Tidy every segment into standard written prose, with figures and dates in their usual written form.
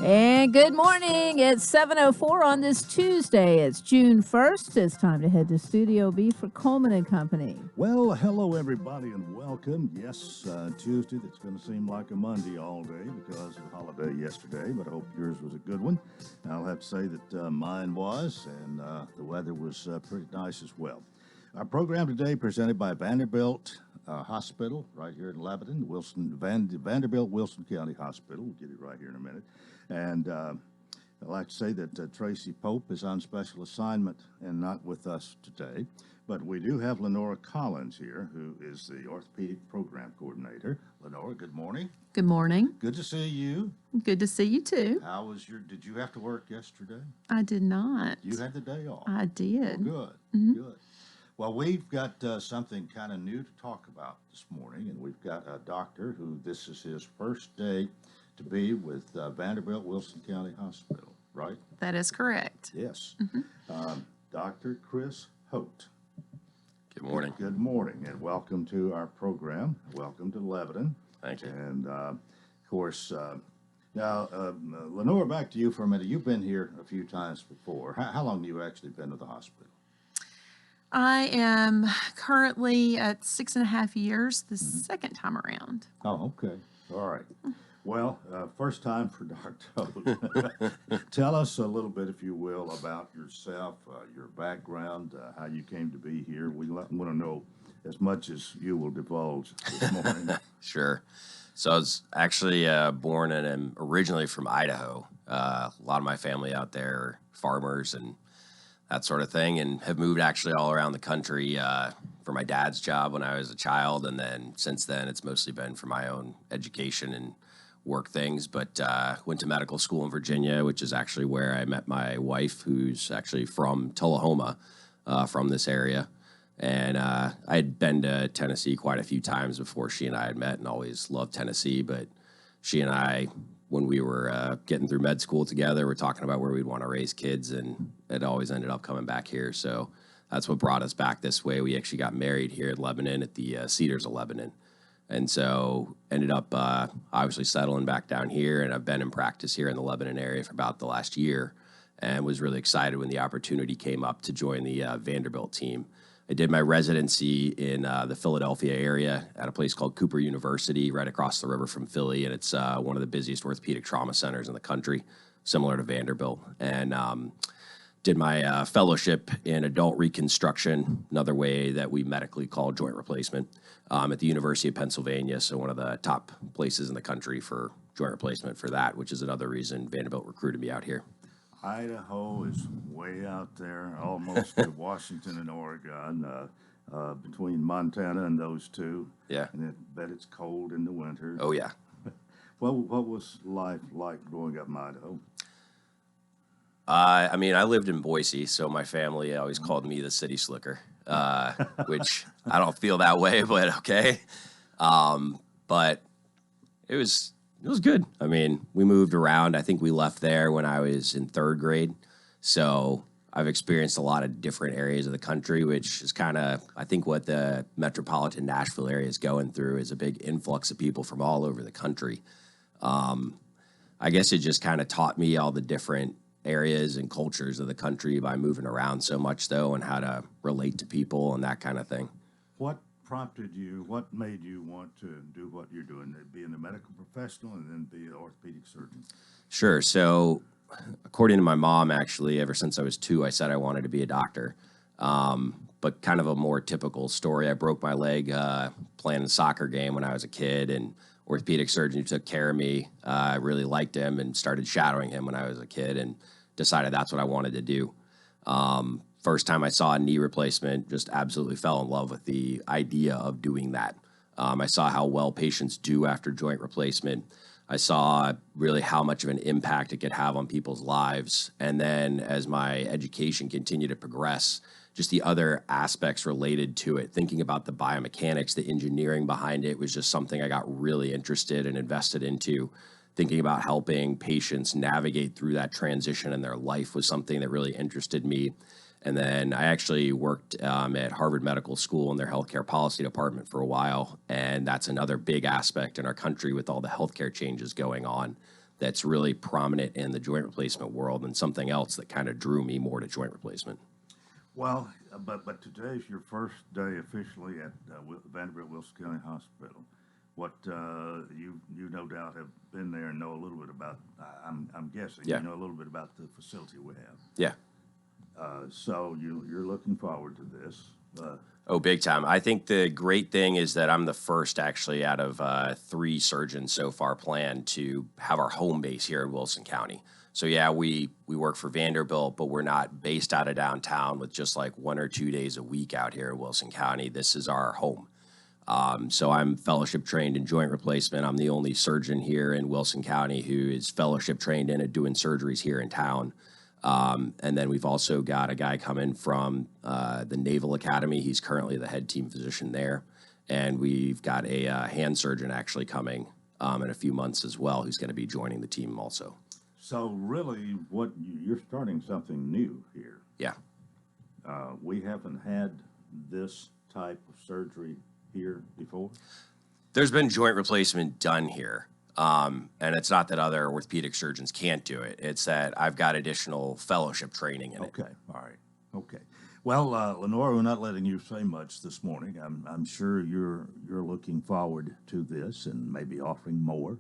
And good morning. It's 7:04 on this Tuesday. It's June 1st. It's time to head to Studio B for Coleman and Company. Well, hello, everybody, and welcome. Yes, Tuesday, that's going to seem like a Monday all day because of the holiday yesterday, but I hope yours was a good one. I'll have to say that mine was, and the weather was pretty nice as well. Our program today presented by Vanderbilt Hospital right here in Lebanon, Vanderbilt Wilson County Hospital. We'll get it right here in a minute. And I'd like to say that Tracy Pope is on special assignment and not with us today. But we do have Lenora Collins here, who is the orthopedic program coordinator. Lenora, good morning. Good morning. Good to see you. Good to see you too. How was did you have to work yesterday? I did not. You had the day off. I did. Oh, good, good. Well, we've got something kind of new to talk about this morning, and we've got a doctor who this is his first day to be with Vanderbilt Wilson County Hospital, right? That is correct. Yes. Dr. Chris Holt. Good morning. Good morning, and welcome to our program. Welcome to Lebanon. Thank you. And, of course, now, Lenore, back to you for a minute. You've been here a few times before. How long have you actually been to the hospital? I am currently at 6.5 years, the second time around. Oh, okay. All right. Well, first time for Dr. Holt. Tell us a little bit, if you will, about yourself, your background, how you came to be here. We want to know as much as you will divulge this morning. Sure. So I was actually born and am originally from Idaho. A lot of my family out there are farmers and that sort of thing, and have moved actually all around the country for my dad's job when I was a child. And then since then, it's mostly been for my own education and work things, but went to medical school in Virginia, which is actually where I met my wife, who's actually from Tullahoma, from this area. And I had been to Tennessee quite a few times before she and I had met and always loved Tennessee. But she and I, when we were getting through med school together, we're talking about where we'd want to raise kids, and it always ended up coming back here. So that's what brought us back this way. We actually got married here in Lebanon at the Cedars of Lebanon. And so ended up obviously settling back down here, and I've been in practice here in the Lebanon area for about the last year, and was really excited when the opportunity came up to join the Vanderbilt team. I did my residency in the Philadelphia area at a place called Cooper University, right across the river from Philly, and it's one of the busiest orthopedic trauma centers in the country, similar to Vanderbilt. And did my fellowship in adult reconstruction, another way that we medically call joint replacement, at the University of Pennsylvania, so one of the top places in the country for joint replacement for that, which is another reason Vanderbilt recruited me out here. Idaho is way out there, almost to Washington and Oregon, between Montana and those two. Yeah. And I bet it's cold in the winter. Oh, yeah. What was life like growing up in Idaho? I mean, I lived in Boise, so my family always called me the city slicker, which I don't feel that way, but okay. But it was good. I mean, we moved around. I think we left there when I was in third grade. So I've experienced a lot of different areas of the country, which is kind of, I think, what the metropolitan Nashville area is going through is a big influx of people from all over the country. I guess it just kind of taught me all the different areas and cultures of the country by moving around so much, though, and how to relate to people and that kind of thing. What prompted you, what made you want to do what you're doing, being a medical professional and then be an orthopedic surgeon? Sure. So according to my mom, actually, ever since I was 2, I said I wanted to be a doctor. But kind of a more typical story. I broke my leg playing a soccer game when I was a kid, and orthopedic surgeon who took care of me, I really liked him and started shadowing him when I was a kid and decided that's what I wanted to do. First time I saw a knee replacement, just absolutely fell in love with the idea of doing that. I saw how well patients do after joint replacement. I saw really how much of an impact it could have on people's lives. And then as my education continued to progress, just the other aspects related to it, thinking about the biomechanics, the engineering behind it was just something I got really interested and invested into. Thinking about helping patients navigate through that transition in their life was something that really interested me. And then I actually worked at Harvard Medical School in their healthcare policy department for a while. And that's another big aspect in our country with all the healthcare changes going on. that's really prominent in the joint replacement world, and something else that kind of drew me more to joint replacement. Well, but today's your first day officially at Vanderbilt Wilson County Hospital. What you no doubt have been there and know a little bit about. I'm guessing Yeah. you know a little bit about the facility we have. Yeah. So you're looking forward to this. Oh, big time. I think the great thing is that I'm the first actually out of 3 surgeons so far planned to have our home base here in Wilson County. So yeah, we work for Vanderbilt, but we're not based out of downtown with just like 1 or 2 days a week out here in Wilson County. This is our home. So I'm fellowship trained in joint replacement. I'm the only surgeon here in Wilson County who is fellowship trained in it, doing surgeries here in town. And then we've also got a guy coming from the Naval Academy. He's currently the head team physician there. And we've got a hand surgeon actually coming in a few months as well, who's going to be joining the team also. So really, you're starting something new here. Yeah. We haven't had this type of surgery here before. There's been joint replacement done here. And it's not that other orthopedic surgeons can't do it. It's that I've got additional fellowship training in it. Okay, all right, okay. Well, Lenora, we're not letting you say much this morning. I'm sure you're looking forward to this and maybe offering more.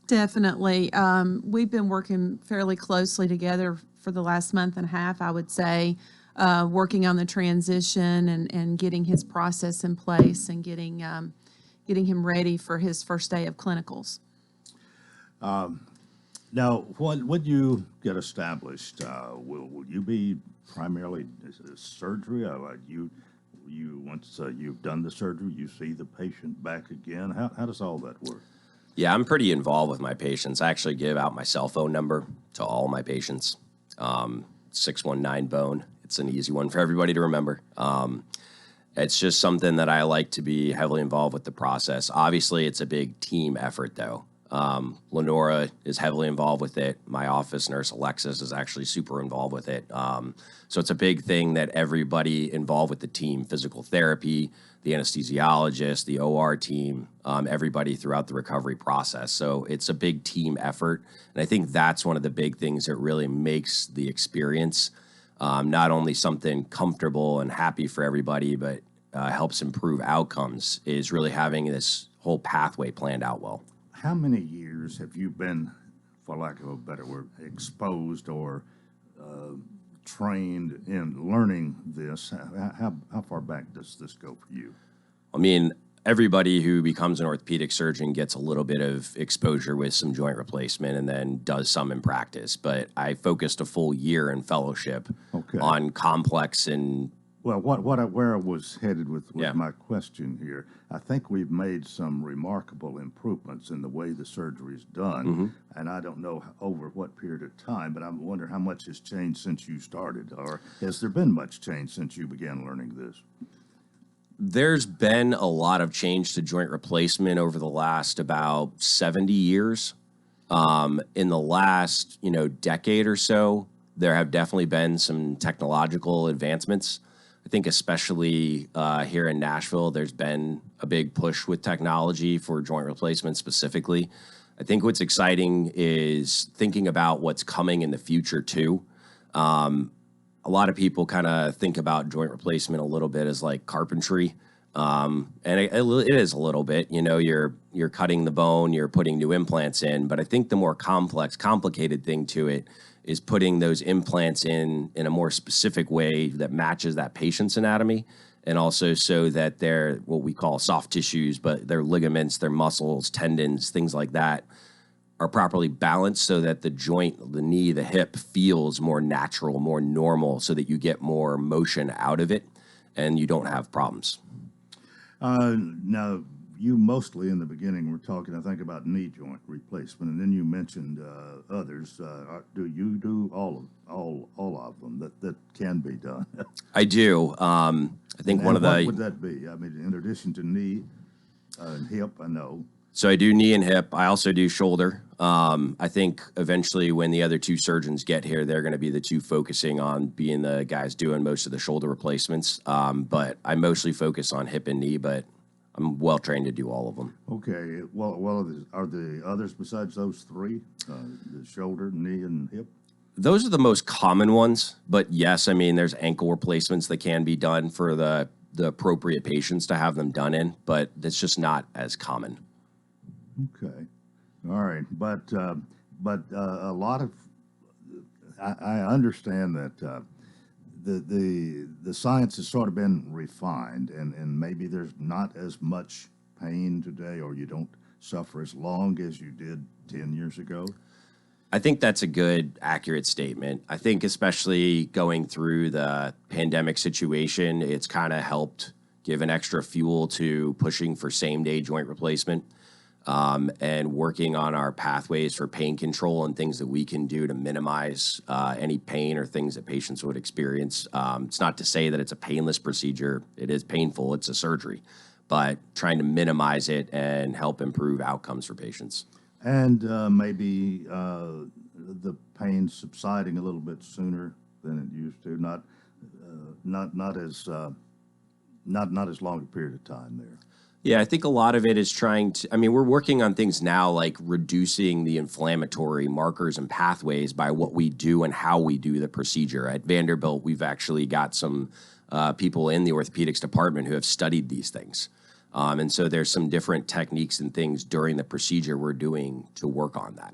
Definitely. We've been working fairly closely together for the last month and a half, I would say, working on the transition and getting his process in place and getting him ready for his first day of clinicals. Now, when you get established, will you be primarily surgery? Once you've done the surgery, you see the patient back again. How does all that work? Yeah, I'm pretty involved with my patients. I actually give out my cell phone number to all my patients. 619 bone. It's an easy one for everybody to remember. It's just something that I like to be heavily involved with the process. Obviously, it's a big team effort, though. Lenora is heavily involved with it. My office nurse, Alexis, is actually super involved with it. So it's a big thing that everybody involved with the team, physical therapy, the anesthesiologist, the OR team, everybody throughout the recovery process. So it's a big team effort. And I think that's one of the big things that really makes the experience not only something comfortable and happy for everybody, but helps improve outcomes, is really having this whole pathway planned out well. How many years have you been, for lack of a better word, exposed or trained in learning this? How far back does this go for you? I mean, everybody who becomes an orthopedic surgeon gets a little bit of exposure with some joint replacement and then does some in practice. But I focused a full year in fellowship on complex and... Well, where I was headed with Yeah. my question here, I think we've made some remarkable improvements in the way the surgery is done, and I don't know over what period of time, but I wonder how much has changed since you started, or has there been much change since you began learning this? There's been a lot of change to joint replacement over the last about 70 years. In the last, decade or so, there have definitely been some technological advancements. I think especially here in Nashville, there's been a big push with technology for joint replacement specifically. I think what's exciting is thinking about what's coming in the future too. A lot of people kind of think about joint replacement a little bit as like carpentry. And it is a little bit, you're cutting the bone, you're putting new implants in, but I think the more complicated thing to it is putting those implants in a more specific way that matches that patient's anatomy, and also so that they're what we call soft tissues, but their ligaments, their muscles, tendons, things like that are properly balanced so that the joint, the knee, the hip feels more natural, more normal, so that you get more motion out of it and you don't have problems. Now, you mostly in the beginning were talking, I think, about knee joint replacement, and then you mentioned others. Do you do all of them that can be done? I do. I think What would that be? I mean, in addition to knee and hip, I know. So I do knee and hip. I also do shoulder. I think eventually when the other 2 surgeons get here, they're going to be the 2 focusing on being the guys doing most of the shoulder replacements. But I mostly focus on hip and knee, but I'm well trained to do all of them. Okay. Well, are the others besides those three? The shoulder, knee, and hip? Those are the most common ones, but yes, I mean, there's ankle replacements that can be done for the appropriate patients to have them done in, but that's just not as common. Okay. All right. But a lot of I understand that the science has sort of been refined, and maybe there's not as much pain today, or you don't suffer as long as you did 10 years ago. I think that's a good, accurate statement. I think especially going through the pandemic situation, it's kind of helped give an extra fuel to pushing for same-day joint replacement, and working on our pathways for pain control and things that we can do to minimize any pain or things that patients would experience. It's not to say that it's a painless procedure. It is painful. It's a surgery. But trying to minimize it and help improve outcomes for patients. And maybe the pain subsiding a little bit sooner than it used to. Not as long a period of time there. Yeah, I think a lot of it is trying to, I mean, we're working on things now like reducing the inflammatory markers and pathways by what we do and how we do the procedure. At Vanderbilt, we've actually got some people in the orthopedics department who have studied these things. And so there's some different techniques and things during the procedure we're doing to work on that.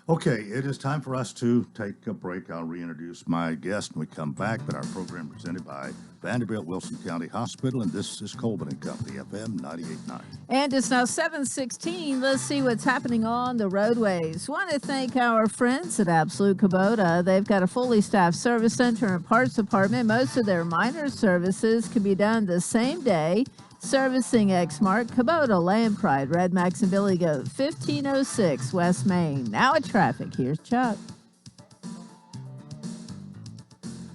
Okay, it is time for us to take a break. I'll reintroduce my guest when we come back, but our program presented by Vanderbilt Wilson County Hospital, and this is Coleman and Company, FM 98.9. And it's now 7:16. Let's see what's happening on the roadways. Want to thank our friends at Absolute Kubota. They've got a fully staffed service center and parts department. Most of their minor services can be done the same day. Servicing Exmark, Kubota, Land Pride, Red Max, and Billy Goat, 1506 West Main. Now at traffic, here's Chuck.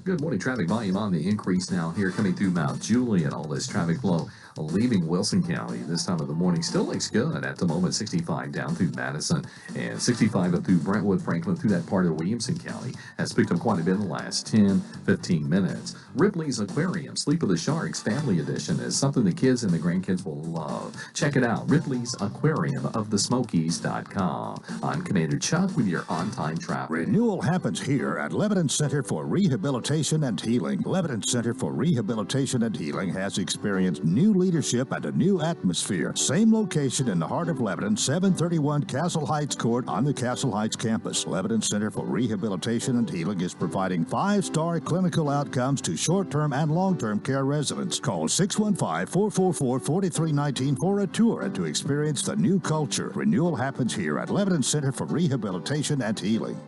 Good morning. Traffic volume on the increase now here coming through Mount Juliet. All this traffic flow leaving Wilson County this time of the morning still looks good at the moment. 65 down through Madison and 65 up through Brentwood, Franklin, through that part of Williamson County has picked up quite a bit in the last 10-15 minutes. Ripley's Aquarium Sleep of the Sharks Family Edition is something the kids and the grandkids will love. Check it out, Ripley's Aquarium of the Smokies.com. I'm Commander Chuck with your on-time traffic. Renewal happens here at Lebanon Center for Rehabilitation and Healing. Lebanon Center for Rehabilitation and Healing has experienced new leadership and a new atmosphere. Same location in the heart of Lebanon, 731 Castle Heights Court on the Castle Heights campus. Lebanon Center for Rehabilitation and Healing is providing 5-star clinical outcomes to short-term and long-term care residents. Call 615-444-4319 for a tour and to experience the new culture. Renewal happens here at Lebanon Center for Rehabilitation and Healing.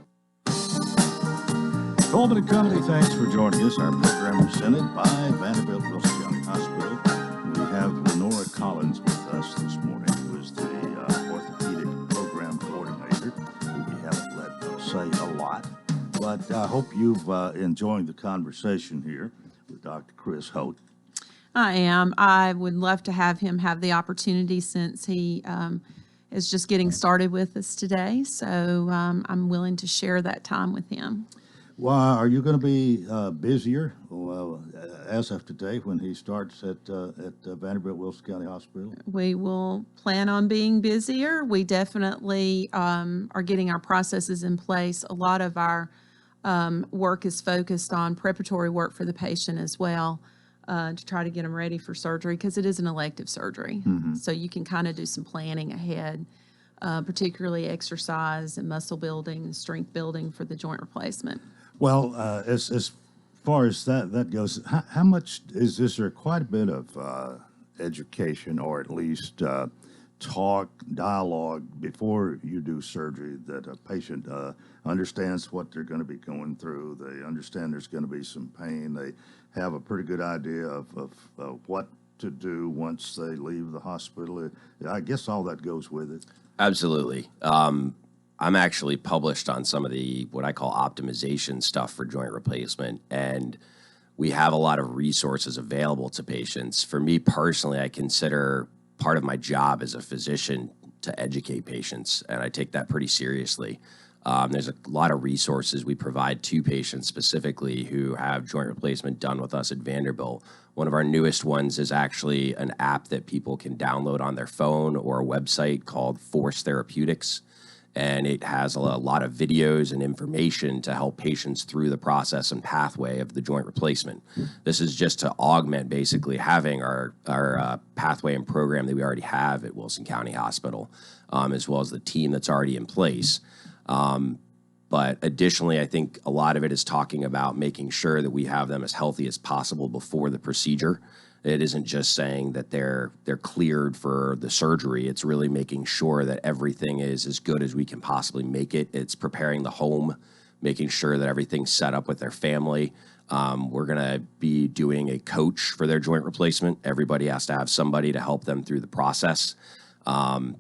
Coleman and Company, thanks for joining us. Our program presented by Vanderbilt Wilson County Hospital. We have Lenora Collins with us this morning, who is the orthopedic program coordinator, who we haven't let say a lot. But I hope you've enjoyed the conversation here with Dr. Chris Holt. I am. I would love to have him have the opportunity since he is just getting started with us today. So I'm willing to share that time with him. Well, are you going to be busier as of today when he starts at Vanderbilt Wilson County Hospital? We will plan on being busier. We definitely are getting our processes in place. A lot of our work is focused on preparatory work for the patient as well, to try to get them ready for surgery, because it is an elective surgery. Mm-hmm. So you can kind of do some planning ahead, particularly exercise and muscle building and strength building for the joint replacement. Well, as far as that goes, how much is there quite a bit of education, or at least dialogue before you do surgery, that a patient understands what they're going to be going through? They understand there's going to be some pain. They have a pretty good idea of what to do once they leave the hospital. I guess all that goes with it. Absolutely. I'm actually published on some of the what I call optimization stuff for joint replacement, and we have a lot of resources available to patients. For me personally, I consider part of my job as a physician to educate patients, and I take that pretty seriously. There's a lot of resources we provide to patients specifically who have joint replacement done with us at Vanderbilt. One of our newest ones is actually an app that people can download on their phone or a website called Force Therapeutics. And it has a lot of videos and information to help patients through the process and pathway of the joint replacement. This is just to augment basically having our pathway and program that we already have at Wilson County Hospital, as well as the team that's already in place. But additionally, I think a lot of it is talking about making sure that we have them as healthy as possible before the procedure. It isn't just saying that they're cleared for the surgery. It's really making sure that everything is as good as we can possibly make it. It's preparing the home, making sure that everything's set up with their family. We're going to be doing a coach for their joint replacement. Everybody has to have somebody to help them through the process.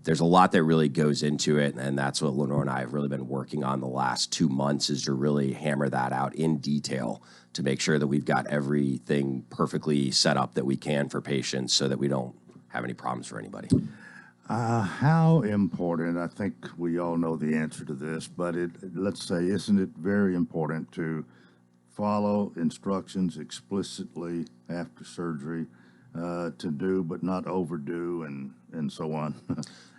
There's a lot that really goes into it, and that's what Lenore and I have really been working on the last 2 months, is to really hammer that out in detail to make sure that we've got everything perfectly set up that we can for patients so that we don't have any problems for anybody. How important, I think we all know the answer to this, but let's say, isn't it very important to follow instructions explicitly after surgery, to do but not overdo and so on?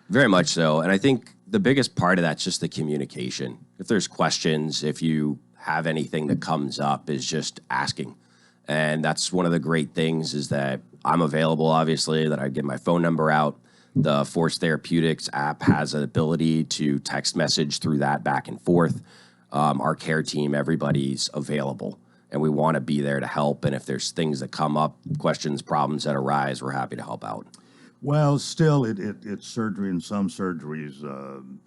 Very much so. And I think the biggest part of that's just the communication. If there's questions, if you have anything that comes up, is just asking. And that's one of the great things, is that I'm available, obviously, that I give my phone number out. The Force Therapeutics app has an ability to text message through that back and forth. Our care team, everybody's available, and we want to be there to help. And if there's things that come up, questions, problems that arise, we're happy to help out. Well, still, it's surgery, and some surgeries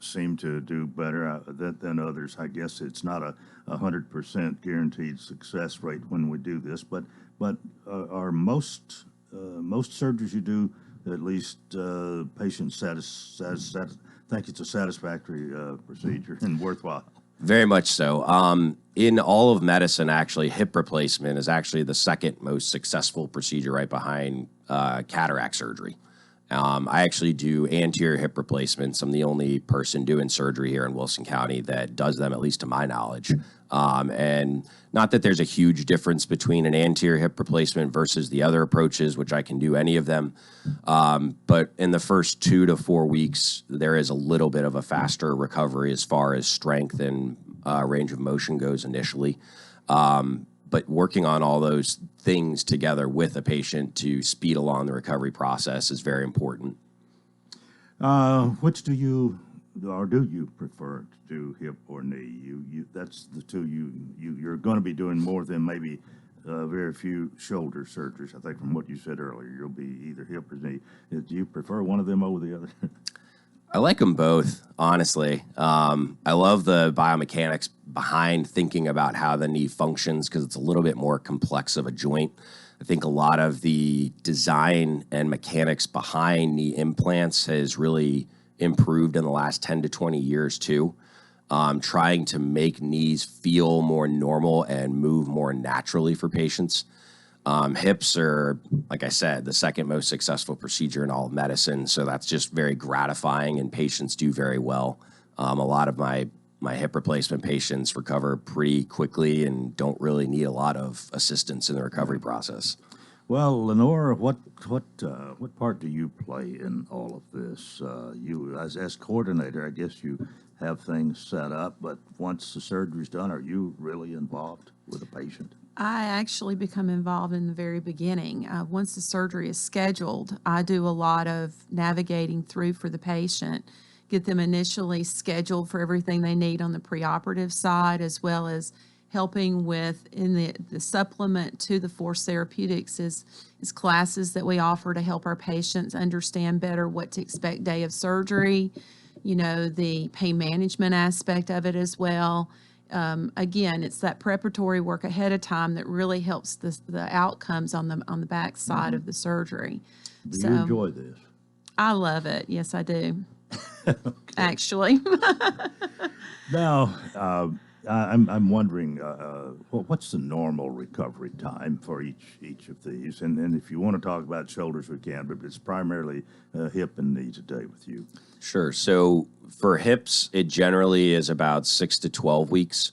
seem to do better than others. I guess it's not a 100% guaranteed success rate when we do this, but are most surgeries you do, at least patient think it's a satisfactory procedure and worthwhile? Very much so. In all of medicine, actually, hip replacement is actually the second most successful procedure, right behind cataract surgery. I actually do anterior hip replacements. I'm the only person doing surgery here in Wilson County that does them, at least to my knowledge. And not that there's a huge difference between an anterior hip replacement versus the other approaches, which I can do any of them. But in the first 2 to 4 weeks, there is a little bit of a faster recovery as far as strength and range of motion goes initially. But working on all those things together with a patient to speed along the recovery process is very important. Which do you prefer to do, hip or knee? That's the two you're going to be doing more than maybe very few shoulder surgeries. I think from what you said earlier, you'll be either hip or knee. Do you prefer one of them over the other? I like them both, honestly. I love the biomechanics behind thinking about how the knee functions, because it's a little bit more complex of a joint. I think a lot of the design and mechanics behind knee implants has really improved in the last 10 to 20 years too. Trying to make knees feel more normal and move more naturally for patients. Hips are, like I said, the second most successful procedure in all of medicine, so that's just very gratifying, and patients do very well. A lot of my hip replacement patients recover pretty quickly and don't really need a lot of assistance in the recovery process. Well, Lenore, what part do you play in all of this? You, as coordinator, I guess you have things set up, but once the surgery's done, are you really involved with the patient? I actually become involved in the very beginning. Once the surgery is scheduled, I do a lot of navigating through for the patient, get them initially scheduled for everything they need on the preoperative side, as well as helping with, in the supplement to the Force Therapeutics is classes that we offer to help our patients understand better what to expect day of surgery, the pain management aspect of it as well. Again, it's that preparatory work ahead of time that really helps the outcomes on the back side of the surgery. Do you enjoy this? I love it. Yes, I do. Actually. Now, I'm wondering, what's the normal recovery time for each of these? And if you want to talk about shoulders, we can, but it's primarily hip and knee today with you. Sure. So for hips, it generally is about 6 to 12 weeks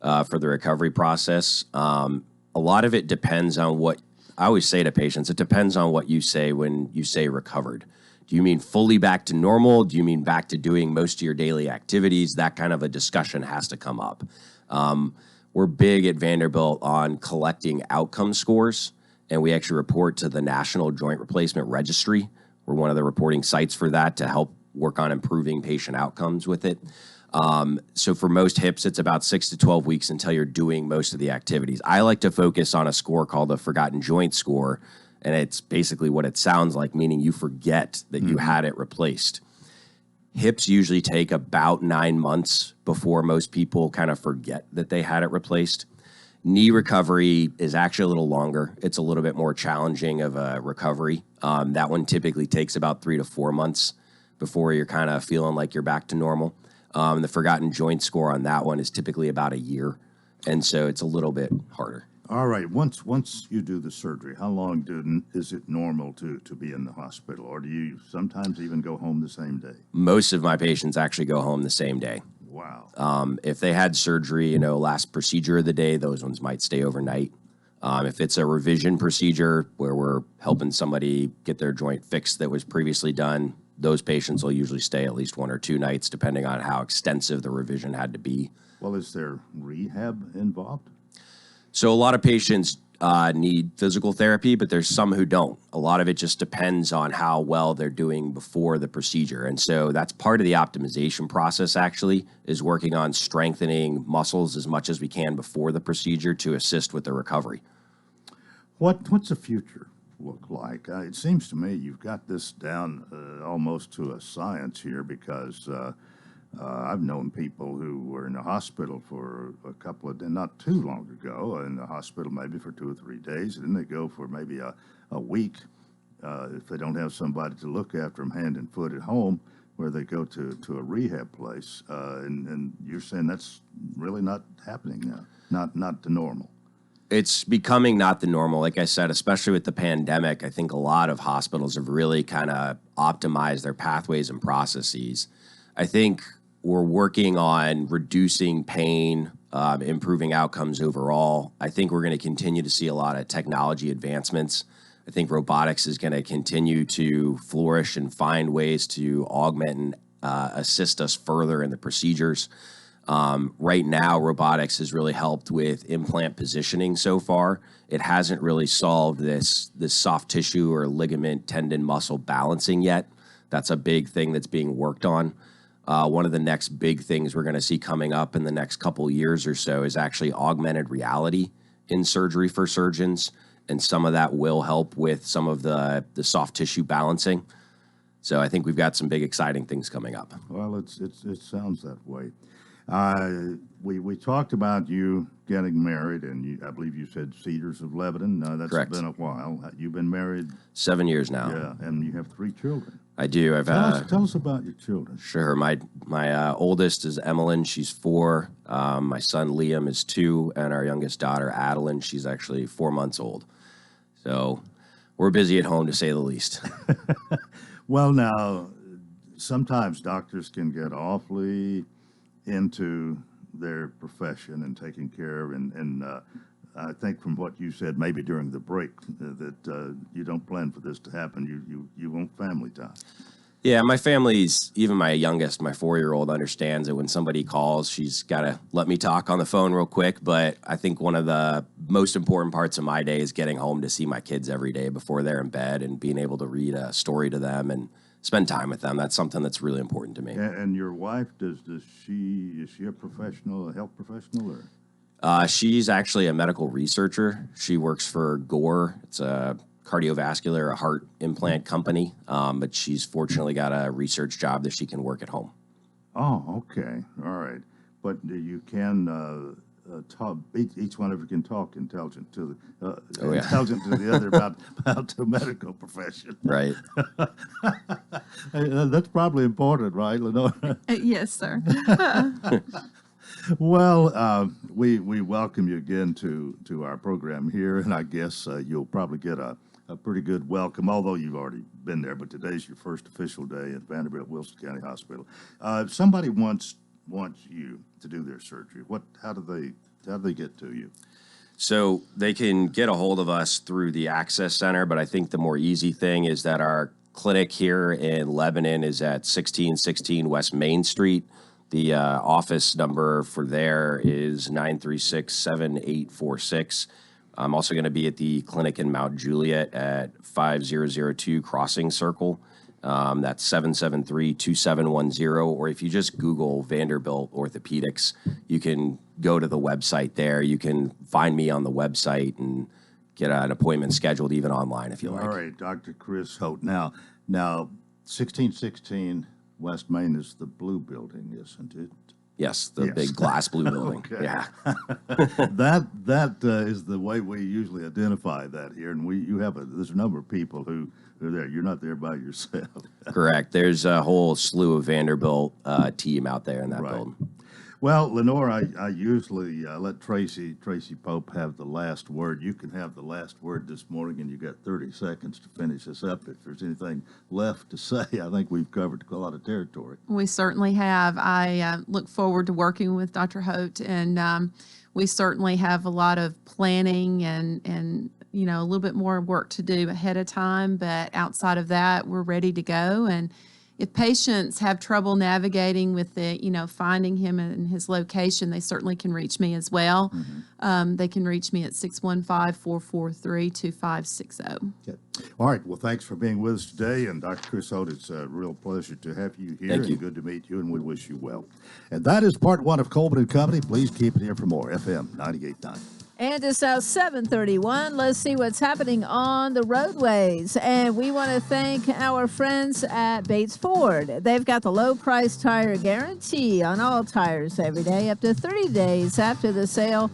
for the recovery process. A lot of it depends on what I always say to patients. It depends on what you say when you say recovered. Do you mean fully back to normal? Do you mean back to doing most of your daily activities? That kind of a discussion has to come up. We're big at Vanderbilt on collecting outcome scores, and we actually report to the National Joint Replacement Registry. We're one of the reporting sites for that to help work on improving patient outcomes with it. So for most hips, it's about 6 to 12 weeks until you're doing most of the activities. I like to focus on a score called the Forgotten Joint Score, and it's basically what it sounds like, meaning you forget that you had it replaced. Hips usually take about 9 months before most people kind of forget that they had it replaced. Knee recovery is actually a little longer. It's a little bit more challenging of a recovery. That one typically takes about 3 to 4 months before you're kind of feeling like you're back to normal. The Forgotten Joint Score on that one is typically about a year, and so it's a little bit harder. All right. Once you do the surgery, how long is it normal to be in the hospital, or do you sometimes even go home the same day? Most of my patients actually go home the same day. Wow. If they had surgery, last procedure of the day, those ones might stay overnight. If it's a revision procedure where we're helping somebody get their joint fixed that was previously done, those patients will usually stay at least 1 or 2 nights, depending on how extensive the revision had to be. Well, is there rehab involved? So a lot of patients need physical therapy, but there's some who don't. A lot of it just depends on how well they're doing before the procedure. And so that's part of the optimization process, actually, is working on strengthening muscles as much as we can before the procedure to assist with the recovery. What's the future look like? It seems to me you've got this down almost to a science here, because I've known people who were in the hospital for a couple of days, not too long ago, in the hospital maybe for 2 or 3 days, and then they go for maybe a week if they don't have somebody to look after them hand and foot at home, where they go to a rehab place. And you're saying that's really not happening now, not the normal. It's becoming not the normal. Like I said, especially with the pandemic, I think a lot of hospitals have really kind of optimized their pathways and processes. I think we're working on reducing pain, improving outcomes overall. I think we're going to continue to see a lot of technology advancements. I think robotics is going to continue to flourish and find ways to augment and assist us further in the procedures. Right now, robotics has really helped with implant positioning so far. It hasn't really solved this soft tissue or ligament, tendon, muscle balancing yet. That's a big thing that's being worked on. One of the next big things we're going to see coming up in the next couple years or so is actually augmented reality in surgery for surgeons, and some of that will help with some of the soft tissue balancing. So I think we've got some big exciting things coming up. Well, it sounds that way. We talked about you getting married, and I believe you said Cedars of Lebanon. That's Correct. Been a while. You've been married 7 years now. Yeah, and you have 3 children. I do. Tell us about your children. Sure. My oldest is Emmeline. She's 4. My son Liam is 2, and our youngest daughter Adeline. She's actually 4 months old. So we're busy at home, to say the least. Well, now sometimes doctors can get awfully into their profession and taking care of, and I think from what you said, maybe during the break, that you don't plan for this to happen. You want family time. Yeah, my family's, even my youngest, my 4-year-old, understands that when somebody calls, she's got to let me talk on the phone real quick. But I think one of the most important parts of my day is getting home to see my kids every day before they're in bed, and being able to read a story to them and spend time with them. That's something that's really important to me. And your wife, is she a professional, a health professional, or? She's actually a medical researcher. She works for Gore. It's a cardiovascular, a heart implant company, but she's fortunately got a research job that she can work at home. Oh, okay, all right. But you can talk. Each one of you can talk intelligent to the other about the medical profession. Right. That's probably important, right, Lenore? Yes, sir. Well, we welcome you again to our program here, and I guess you'll probably get a pretty good welcome, although you've already been there. But today's your first official day at Vanderbilt Wilson County Hospital. If somebody wants you to do their surgery, how do they get to you? So they can get a hold of us through the Access Center, but I think the more easy thing is that our clinic here in Lebanon is at 1616 West Main Street. The office number for there is 936-7846. I'm also going to be at the clinic in Mount Juliet at 5002 Crossing Circle. That's 773-2710. Or if you just Google Vanderbilt Orthopedics, you can go to the website there. You can find me on the website and get an appointment scheduled even online if you like. All right, Dr. Chris Holt. Now, 1616 West Main is the blue building, isn't it? Yes, the Yes. big glass blue building. Okay. Yeah. That is the way we usually identify that here, and there's a number of people who are there. You're not there by yourself. Correct. There's a whole slew of Vanderbilt team out there in that Right. building. Well, Lenore, I usually let Tracy Pope have the last word. You can have the last word this morning, and you got 30 seconds to finish this up. If there's anything left to say, I think we've covered a lot of territory. We certainly have. I look forward to working with Dr. Hote, and we certainly have a lot of planning and a little bit more work to do ahead of time. But outside of that, we're ready to go. And if patients have trouble navigating with finding him and his location, they certainly can reach me as well. Mm-hmm. They can reach me at 615-443-2560. Okay. All right. Well, thanks for being with us today. And Dr. Chris Holt, it's a real pleasure to have you here. Thank you. And good to meet you, and we wish you well. And that is part one of Coleman and Company. Please keep it here for more. FM 98.9. And it's now 7:31. Let's see what's happening on the roadways. And we want to thank our friends at Bates Ford. They've got the low price tire guarantee on all tires every day, up to 30 days after the sale.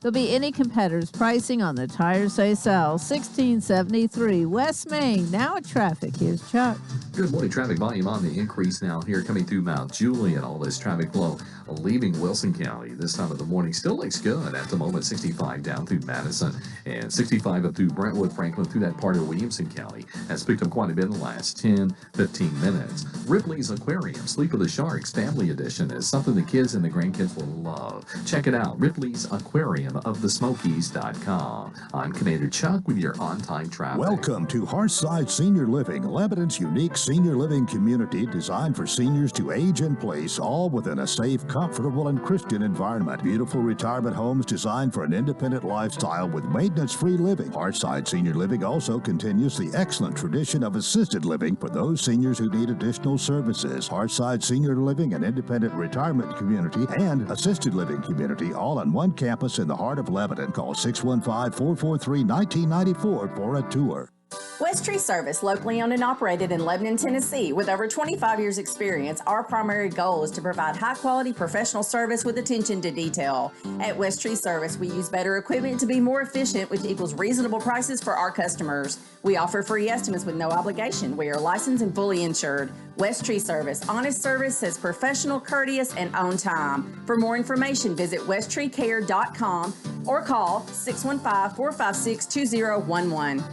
There'll be any competitor's pricing on the tires they sell. 1673 West Main. Now at traffic. Here's Chuck. Good morning. Traffic volume on the increase now here coming through Mount Juliet. All this traffic flow leaving Wilson County this time of the morning still looks good at the moment. 65 down through Madison and 65 up through Brentwood, Franklin, through that part of Williamson County. Has picked up quite a bit in the last 10-15 minutes. Ripley's Aquarium, Sleep of the Sharks Family Edition is something the kids and the grandkids will love. Check it out. Ripley's Aquarium of the Smokies.com. I'm Commander Chuck with your on-time traffic. Welcome to Hearthside Senior Living, Lebanon's unique senior living community designed for seniors to age in place, all within a safe, comfortable, and Christian environment. Beautiful retirement homes designed for an independent lifestyle with maintenance-free living. Hearthside Senior Living also continues the excellent tradition of assisted living for those seniors who need additional services. Hearthside Senior Living, an independent retirement community and assisted living community, all on one campus in the heart of Lebanon. Call 615-443-1994 for a tour. West Tree Service, locally owned and operated in Lebanon, Tennessee. With over 25 years experience, our primary goal is to provide high-quality professional service with attention to detail. At West Tree Service, we use better equipment to be more efficient, which equals reasonable prices for our customers. We offer free estimates with no obligation. We are licensed and fully insured. West Tree Service, honest service, says professional, courteous, and on time. For more information, visit westtreecare.com or call 615-456-2011.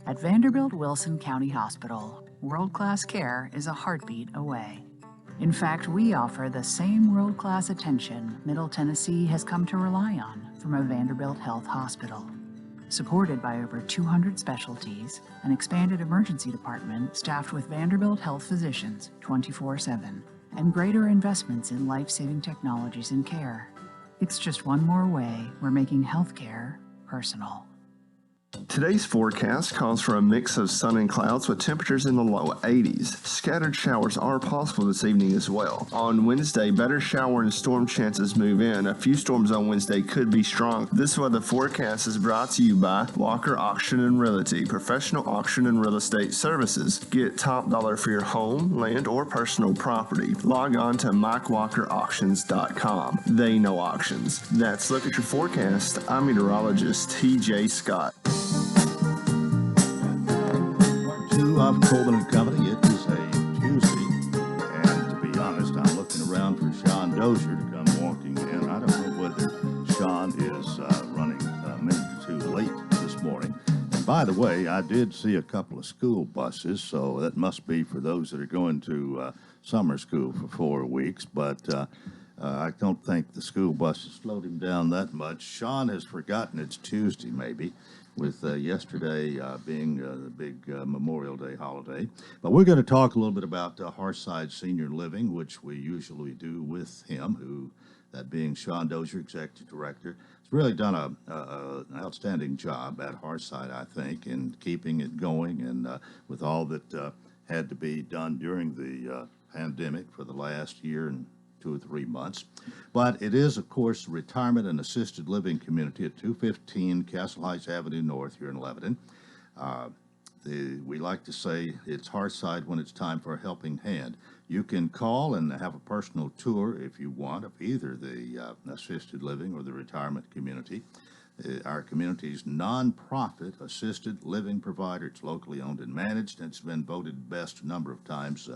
At Vanderbilt Wilson County Hospital, world-class care is a heartbeat away. In fact, we offer the same world-class attention Middle Tennessee has come to rely on from a Vanderbilt Health Hospital. Supported by over 200 specialties, an expanded emergency department staffed with Vanderbilt Health physicians 24/7, and greater investments in life-saving technologies and care. It's just one more way we're making healthcare personal. Today's forecast calls for a mix of sun and clouds with temperatures in the low 80s. Scattered showers are possible this evening as well. On Wednesday, better shower and storm chances move in. A few storms on Wednesday could be strong. This weather forecast is brought to you by Walker Auction and Realty, professional auction and real estate services. Get top dollar for your home, land, or personal property. Log on to MikeWalkerAuctions.com. They know auctions. That's Look at Your Forecast. I'm meteorologist TJ Scott. Two of Coleman and Company. It is a Tuesday, and to be honest, I'm looking around for Sean Sean Dozier to come walking in. I don't know whether Sean is running a minute or two late this morning. And by the way, I did see a couple of school buses, so that must be for those that are going to summer school for 4 weeks. But I don't think the school buses slowed him down that much. Sean has forgotten it's Tuesday, maybe, with yesterday being the big Memorial Day holiday. But we're going to talk a little bit about Hearthside Senior Living, which we usually do with him, who, that being Sean Dozier, Executive Director, has really done an outstanding job at Hearthside, I think, in keeping it going and with all that had to be done during the pandemic for the last year and 2 or 3 months. But it is, of course, a retirement and assisted living community at 215 Castle Heights Avenue North here in Lebanon. We like to say it's Hearthside when it's time for a helping hand. You can call and have a personal tour if you want of either the assisted living or the retirement community. Our community's nonprofit assisted living provider. It's locally owned and managed, and it's been voted best a number of times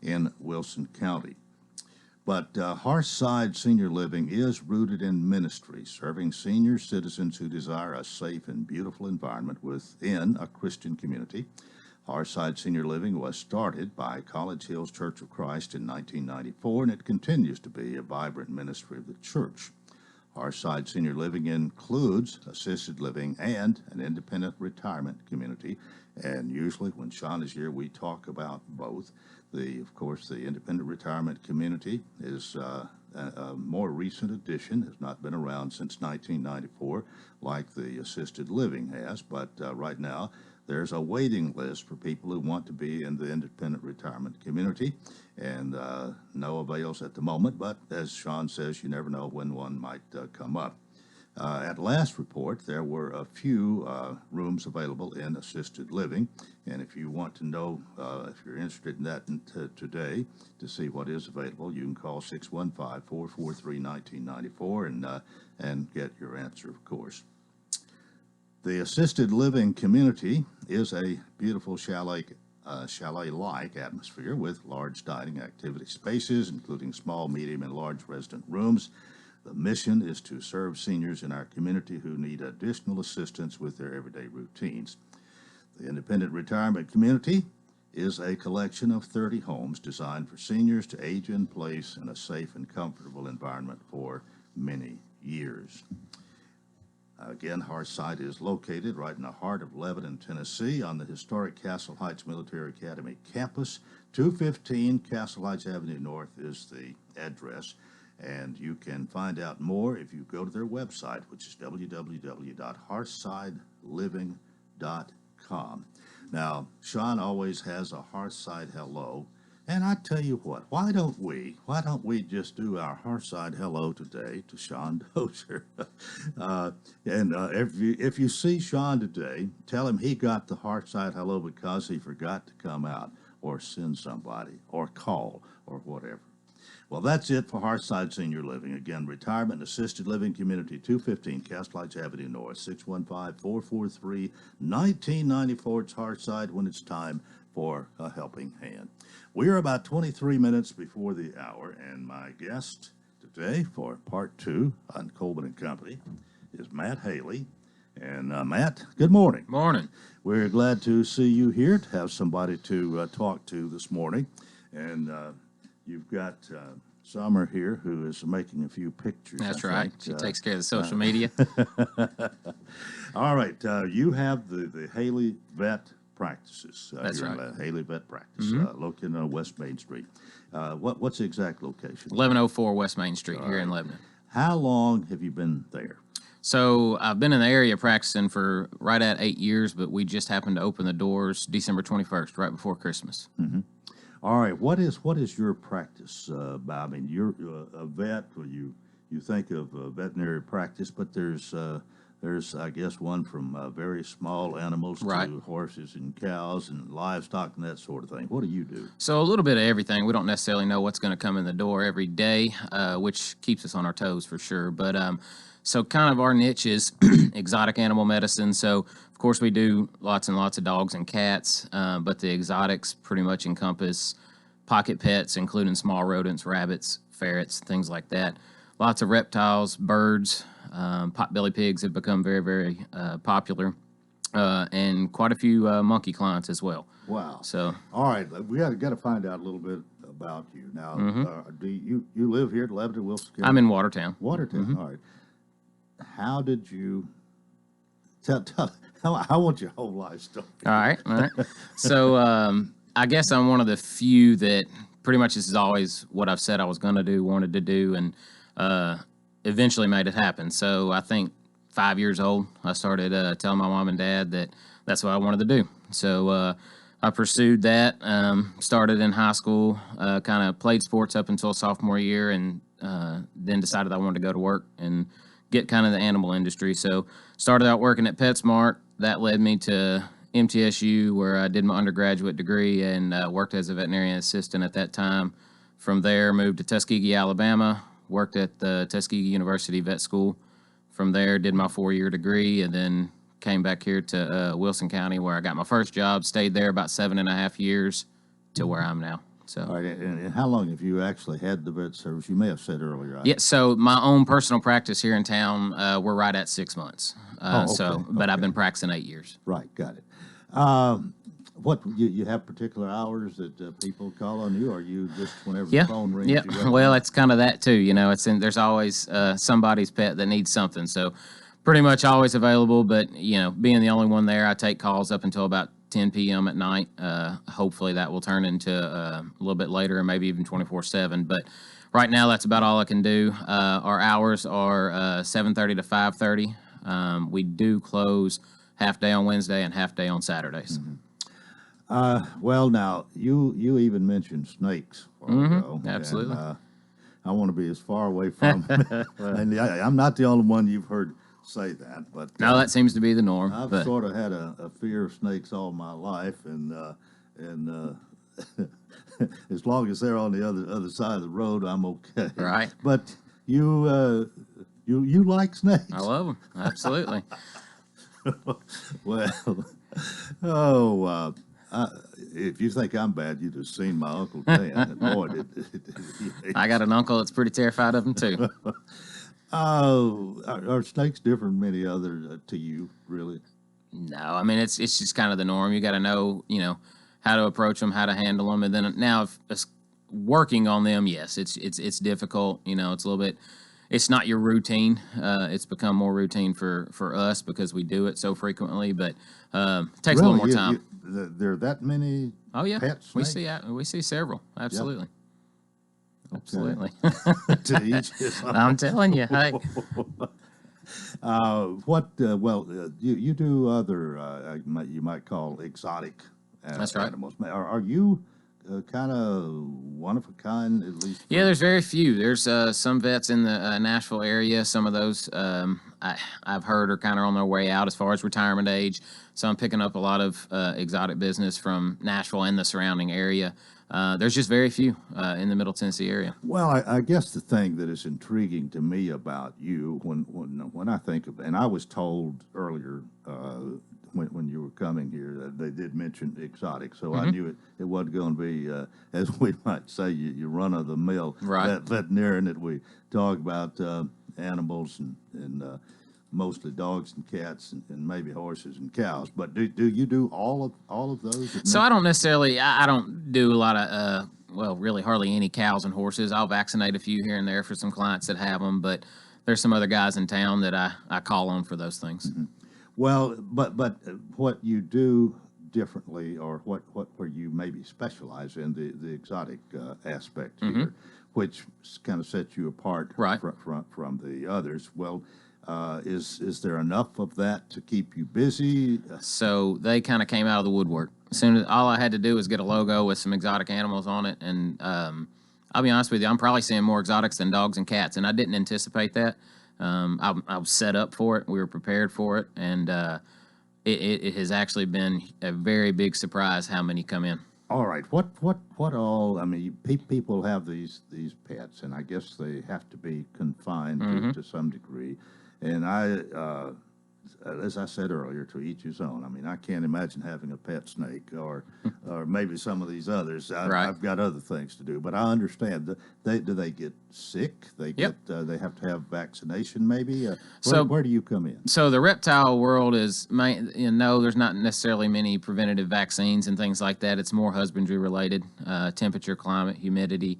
in Wilson County. But Hearthside Senior Living is rooted in ministry, serving senior citizens who desire a safe and beautiful environment within a Christian community. Hearthside Senior Living was started by College Hills Church of Christ in 1994, and it continues to be a vibrant ministry of the church. Hearthside Senior Living includes assisted living and an independent retirement community, and usually when Sean is here, we talk about both. Of course, the independent retirement community is a more recent addition, has not been around since 1994 like the assisted living has, but right now there's a waiting list for people who want to be in the independent retirement community, and no avails at the moment, but as Sean says, you never know when one might come up. At last report, there were a few rooms available in assisted living, and if you want to know, if you're interested in that today, to see what is available, you can call 615-443-1994 and get your answer, of course. The assisted living community is a beautiful chalet-like atmosphere with large dining activity spaces, including small, medium, and large resident rooms. The mission is to serve seniors in our community who need additional assistance with their everyday routines. The independent retirement community is a collection of 30 homes designed for seniors to age in place in a safe and comfortable environment for many years. Again, Hearthside is located right in the heart of Lebanon, Tennessee, on the historic Castle Heights Military Academy campus. 215 Castle Heights Avenue North is the address. And you can find out more if you go to their website, which is www.hearthsideliving.com. Now, Sean always has a Hearthside hello, and I tell you what, why don't we just do our Hearthside hello today to Sean Dozier? If you see Sean today, tell him he got the Hearthside hello because he forgot to come out or send somebody or call or whatever. Well, that's it for Hearthside Senior Living. Again, retirement and assisted living community, 215 Castle Heights Avenue North, 615-443-1994. It's Hearthside when it's time for a helping hand. We are about 23 minutes before the hour, and my guest today for part 2 on Coleman and Company is Matt Haley. And Matt, good morning. Morning. We're glad to see you here, to have somebody to talk to this morning. And you've got Summer here who is making a few pictures. That's right. She takes care of the social media. All right. You have the Haley Vet Practices. That's right. Haley Vet Practice, located on West Main Street. What's the exact location? 1104 West Main Street here in Lebanon. How long have you been there? So I've been in the area practicing for right at 8 years, but we just happened to open the doors December 21st, right before Christmas. Mm-hmm. All right. What is your practice about? I mean, you're a vet. You think of veterinary practice, but there's I guess one from very small animals to horses and cows and livestock and that sort of thing. What do you do? So a little bit of everything. We don't necessarily know what's going to come in the door every day, which keeps us on our toes for sure. But so kind of our niche is exotic animal medicine. So of course we do lots and lots of dogs and cats, but the exotics pretty much encompass pocket pets, including small rodents, rabbits, ferrets, things like that. Lots of reptiles, birds, potbelly pigs have become very, very popular, and quite a few monkey clients as well. Wow. So, all right, we got to find out a little bit about you now. Do you live here at Lebanon, Wilson County? I'm in Watertown. Watertown. All right. How did you tell? I want your whole life story. All right. So, I guess I'm one of the few that pretty much this is always what I've said I was going to do, wanted to do, and eventually made it happen. So I think 5 years old, I started telling my mom and dad that that's what I wanted to do. So I pursued that, started in high school, kind of played sports up until sophomore year, and then decided I wanted to go to work and get kind of the animal industry. So started out working at PetSmart. That led me to MTSU, where I did my undergraduate degree and worked as a veterinarian assistant at that time. From there, moved to Tuskegee, Alabama, worked at the Tuskegee University Vet School. From there, did my 4-year degree, and then came back here to Wilson County, where I got my first job, stayed there about 7.5 years to where I'm now. So, All right, and how long have you actually had the vet service? You may have said earlier. Yeah, so my own personal practice here in town, we're right at 6 months. But I've been practicing 8 years. Right, got it. What you have particular hours that people call on you, or you just whenever the phone rings? Yeah, you go well, home? it's kind of that too. You know, there's always somebody's pet that needs something. So, pretty much always available. But being the only one there, I take calls up until about 10 p.m. at night. Hopefully, that will turn into a little bit later, and maybe even 24/7. But right now, that's about all I can do. Our hours are 7:30 to 5:30. We do close half day on Wednesday and half day on Saturdays. Well, now you even mentioned snakes a while ago. Absolutely. And, I want to be as far away from. And I'm not the only one you've heard say that, but No, that seems to be the norm. I've but sort of had a fear of snakes all my life, and as long as they're on the other side of the road, I'm okay. Right. But you like snakes? I love them. Absolutely. Well, if you think I'm bad, you'd have seen my Uncle Dan. Boy, I got an uncle that's pretty terrified of them too. Are snakes different from many other to you, really? No, I mean it's just kind of the norm. You got to know, how to approach them, how to handle them, and then now if it's working on them, yes, it's difficult. It's a little bit. It's not your routine. It's become more routine for us because we do it so frequently. But it takes a little more time. There are that many. Oh yeah, pet snakes? we see several. Absolutely. Okay. Absolutely. To each his own. I'm telling you. Hey. You do other you might call exotic That's right. animals. Are you kind of one of a kind, at least? Yeah, there's very few. There's some vets in the Nashville area. Some of those I've heard are kind of on their way out as far as retirement age. So I'm picking up a lot of exotic business from Nashville and the surrounding area. There's just very few in the Middle Tennessee area. Well, I guess the thing that is intriguing to me about you, when I think of, and I was told earlier when you were coming here, they did mention exotic, so I knew it wasn't going to be, as we might say, you run of the mill Right. veterinarian that we talk about animals and mostly dogs and cats and maybe horses and cows. But do you do all of those? So I don't necessarily, I don't do a lot of, really hardly any cows and horses. I'll vaccinate a few here and there for some clients that have them, but there's some other guys in town that I call on for those things. Well, but what you do differently, or where you maybe specialize in the exotic aspect here, which kind of sets you apart Right. from the others. Well, is there enough of that to keep you busy? So they kind of came out of the woodwork. As soon as all I had to do was get a logo with some exotic animals on it, and I'll be honest with you, I'm probably seeing more exotics than dogs and cats, and I didn't anticipate that. I was set up for it. We were prepared for it, and it has actually been a very big surprise how many come in. All right. What all? I mean, people have these pets, and I guess they have to be confined to some degree. And as I said earlier, to each his own. I mean, I can't imagine having a pet snake or maybe some of these others. Right. I've got other things to do, but I understand. Do they get sick? They Yep. they have to have vaccination maybe? So- where do you come in? So the reptile world is, no, there's not necessarily many preventative vaccines and things like that. It's more husbandry related, temperature, climate, humidity,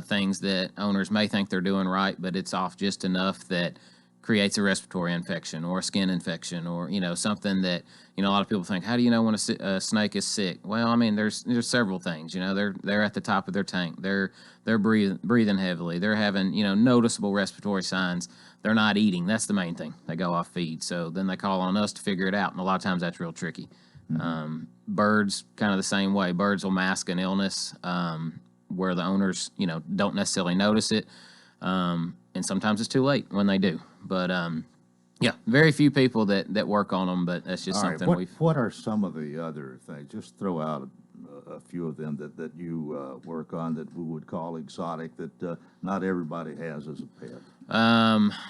things that owners may think they're doing right, but it's off just enough that creates a respiratory infection or a skin infection or, something that, a lot of people think, how do you know when a snake is sick? Well, I mean, there's several things, they're at the top of their tank. They're breathing heavily. They're having, noticeable respiratory signs. They're not eating. That's the main thing. They go off feed. So then they call on us to figure it out. And a lot of times that's real tricky. Birds, kind of the same way. Birds will mask an illness where the owners, don't necessarily notice it. And sometimes it's too late when they do. But, yeah, very few people that work on them, but that's just All right, something what are some of the other things? Just throw out a few of them that you work on that we would call exotic that not everybody has as a pet.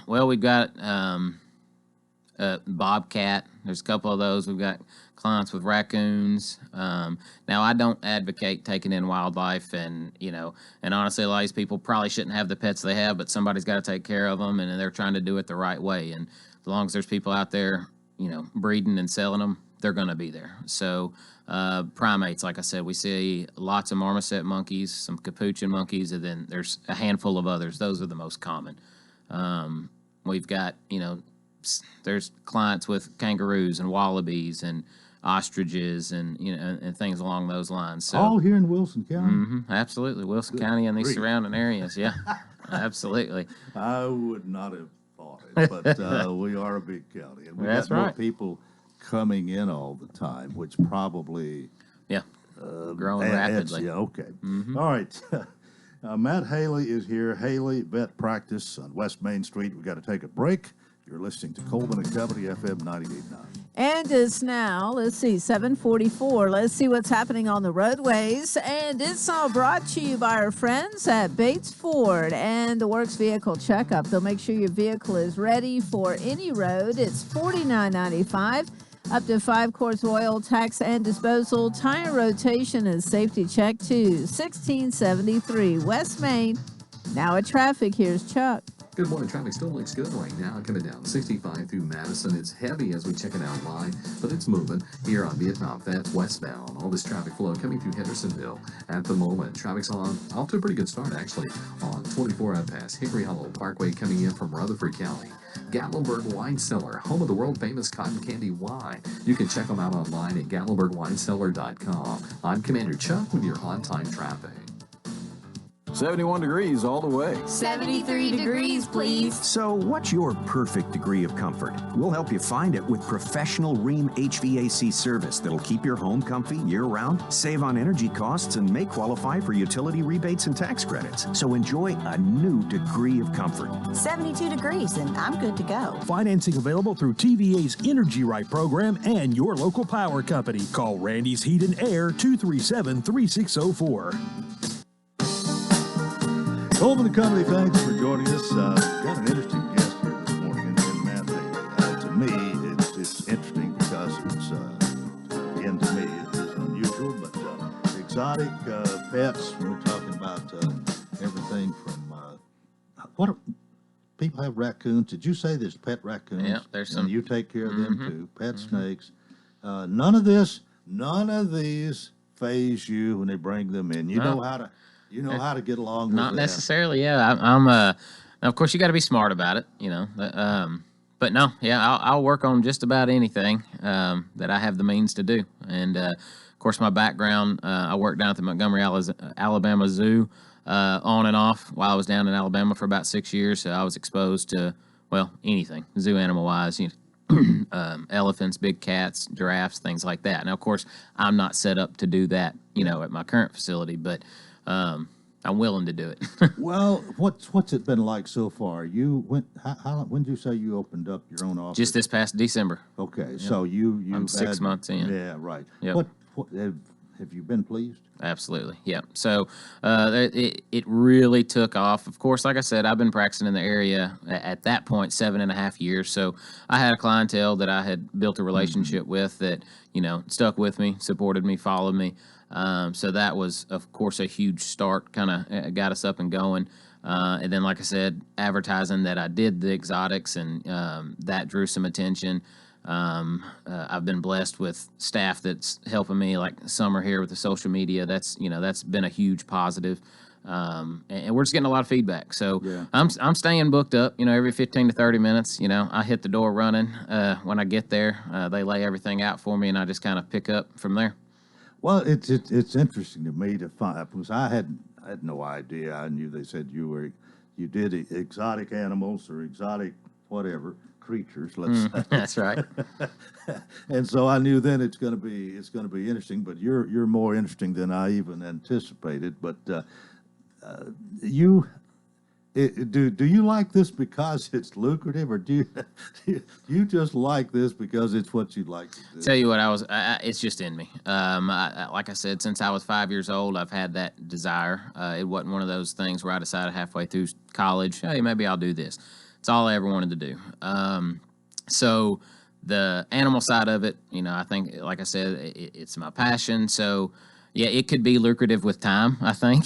Well, we've got bobcat. There's a couple of those. We've got clients with raccoons. Now, I don't advocate taking in wildlife, and honestly, a lot of these people probably shouldn't have the pets they have, but somebody's got to take care of them, and they're trying to do it the right way. And as long as there's people out there, breeding and selling them, they're going to be there. So primates, like I said, we see lots of marmoset monkeys, some capuchin monkeys, and then there's a handful of others. Those are the most common. We've got, there's clients with kangaroos and wallabies and ostriches and, and things along those lines. So, All here in Wilson County? absolutely. Wilson County and these grief. surrounding areas. Yeah, absolutely. I would not have thought it, but we are a big county, and we That's got more right. people coming in all the time, which probably Yeah, growing adds- rapidly. Yeah, okay. All right. Matt Haley is here. Haley Vet Practice on West Main Street. We got to take a break. You're listening to Coleman and Company, FM 98.9. And it's now, 7:44. Let's see what's happening on the roadways. And it's all brought to you by our friends at Bates Ford and the Works Vehicle Checkup. They'll make sure your vehicle is ready for any road. It's $49.95. Up to 5 quarts of oil, tax and disposal. Tire rotation and safety check too. 1673 West Main. Now at traffic, here's Chuck. Good morning. Traffic still looks good right now. Coming down 65 through Madison. It's heavy as we check it out live, but it's moving here on Vietnam. That's westbound. All this traffic flow coming through Hendersonville at the moment. Traffic's off to a pretty good start, actually, on 24 out past Hickory Hollow Parkway coming in from Rutherford County. Gatlinburg Wine Cellar, home of the world-famous cotton candy wine. You can check them out online at gatlinburgwinecellar.com. I'm Commander Chuck with your on-time traffic. 71 degrees all the way. 73 degrees, please. So, what's your perfect degree of comfort? We'll help you find it with professional Rheem HVAC service that'll keep your home comfy year-round, save on energy costs, and may qualify for utility rebates and tax credits. So enjoy a new degree of comfort. 72 degrees, and I'm good to go. Financing available through TVA's Energy Right program and your local power company. Call Randy's Heat and Air 237-3604. Coleman and Company, thanks for joining us. Got an interesting guest here this morning, and Matt Haley. To me, it's interesting because it's, again, to me, it is unusual, but exotic pets. We're talking about everything from people have raccoons. Did you say there's pet raccoons? Yeah, there's some. And you take care of them too. Pet snakes. None of these phase you when they bring them in. You know how to. You know how to get along with Not that. necessarily, yeah. I'm now, of course, you got to be smart about it, But no, yeah, I'll work on just about anything that I have the means to do. And of course, my background, I worked down at the Montgomery, Alabama Zoo on and off while I was down in Alabama for about 6 years. So I was exposed to anything zoo animal wise, elephants, big cats, giraffes, things like that. Now, of course, I'm not set up to do that, at my current facility, but I'm willing to do it. Well, what's it been like so far? When did you say you opened up your own office? Just this past December. Okay, so you I'm 6 months in. Yeah, right. Yep. What have you been pleased? Absolutely. Yeah. So it really took off. Of course, like I said, I've been practicing in the area at that point 7.5 years. So I had a clientele that I had built a relationship with that, stuck with me, supported me, followed me. So that was, of course, a huge start, kind of got us up and going. And then, like I said, advertising that I did the exotics, and that drew some attention. I've been blessed with staff that's helping me, like Summer here with the social media. That's been a huge positive. And we're just getting a lot of feedback. So Yeah. I'm staying booked up, every 15 to 30 minutes, I hit the door running. When I get there, they lay everything out for me, and I just kind of pick up from there. Well, it's interesting to me to find, because I had no idea. I knew they said you did exotic animals or exotic whatever creatures. Let's say. That's right. And so I knew then it's going to be interesting. But you're more interesting than I even anticipated. But do you like this because it's lucrative, or do you just like this because it's what you like to do? Tell you what, it's just in me. Like I said, since I was 5 years old, I've had that desire. It wasn't one of those things where I decided halfway through college, hey, maybe I'll do this. It's all I ever wanted to do. So the animal side of it, I think, like I said, it's my passion. So yeah, it could be lucrative with time. I think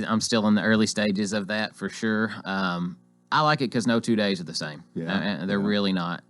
I'm still in the early stages of that for sure. I like it because no 2 days are the same. Yeah, They're really not.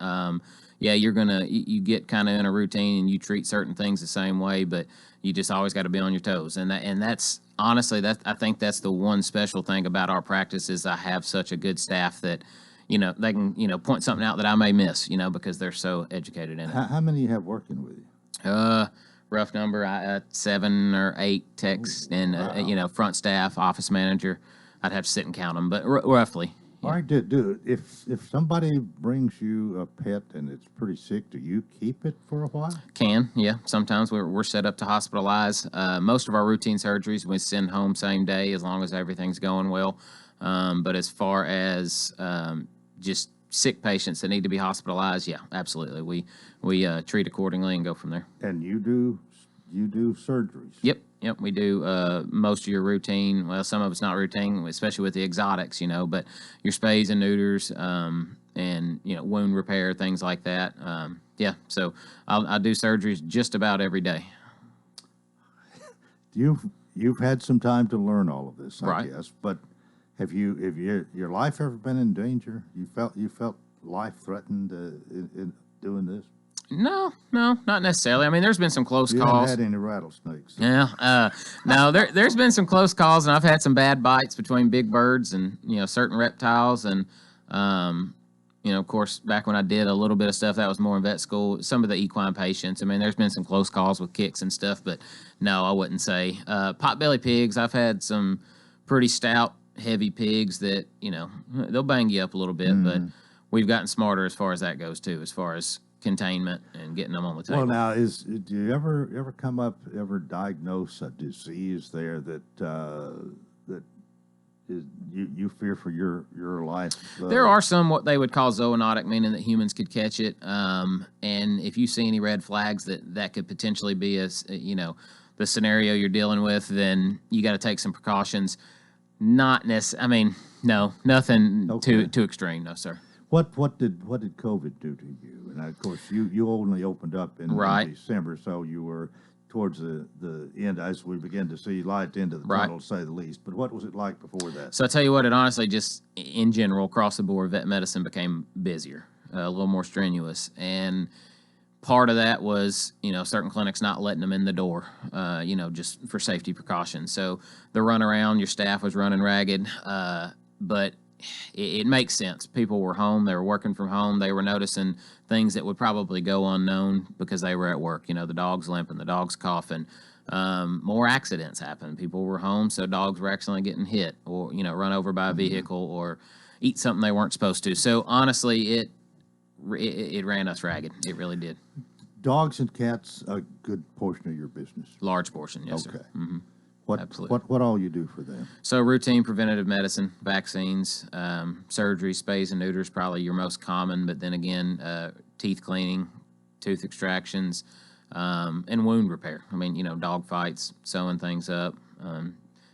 You get kind of in a routine and you treat certain things the same way, but you just always got to be on your toes. And that's honestly, I think that's the one special thing about our practice is I have such a good staff that, they can, point something out that I may miss, because they're so educated in it. How many you have working with you? Rough number, 7 or 8 techs and, front staff, office manager. I'd have to sit and count them, but roughly. All right, if somebody brings you a pet and it's pretty sick, do you keep it for a while? Yeah. Sometimes we're set up to hospitalize. Most of our routine surgeries we send home same day as long as everything's going well. But as far as just sick patients that need to be hospitalized, yeah, absolutely. We treat accordingly and go from there. And you do surgeries? Yep, we do most of your routine. Well, some of it's not routine, especially with the exotics, but your spays and neuters, and wound repair, things like that. So I do surgeries just about every day. You've had some time to learn all of this, I Right. guess. But have your life ever been in danger? You felt life threatened in doing this? No, not necessarily. I mean, there's been some close You calls. haven't had any rattlesnakes? Yeah. No, there's been some close calls, and I've had some bad bites between big birds and, certain reptiles. And, of course, back when I did a little bit of stuff, that was more in vet school, some of the equine patients. I mean, there's been some close calls with kicks and stuff, but no, I wouldn't say. Potbelly pigs, I've had some pretty stout, heavy pigs that, they'll bang you up a little bit, but we've gotten smarter as far as that goes, too, as far as containment and getting them on the table. Well, now, do you ever diagnose a disease there that you fear for your life? There are some what they would call zoonotic, meaning that humans could catch it. And if you see any red flags that could potentially be the scenario you're dealing with, then you got to take some precautions. Not necessarily. I mean, no, nothing too extreme. No, sir. What did COVID do to you? And of course, you only opened up in December, so you were towards the end as we began to see light at the end of the tunnel, to say the least. But what was it like before that? So I tell you what, it honestly just in general across the board, vet medicine became busier, a little more strenuous, and part of that was certain clinics not letting them in the door, just for safety precautions. So the run around, your staff was running ragged, but it makes sense. People were home. They were working from home. They were noticing things that would probably go unknown because they were at work. The dog's limping, the dog's coughing. More accidents happened. People were home, so dogs were accidentally getting hit or, run over by a vehicle or eat something they weren't supposed to. So, honestly, it ran us ragged. It really did. Dogs and cats, a good portion of your business? Large portion, yes, sir. Mm-hmm. Absolutely. What all you do for them? So routine preventative medicine, vaccines, surgery, spays and neuters, probably your most common. But then again, teeth cleaning, tooth extractions, and wound repair. I mean, dog fights, sewing things up,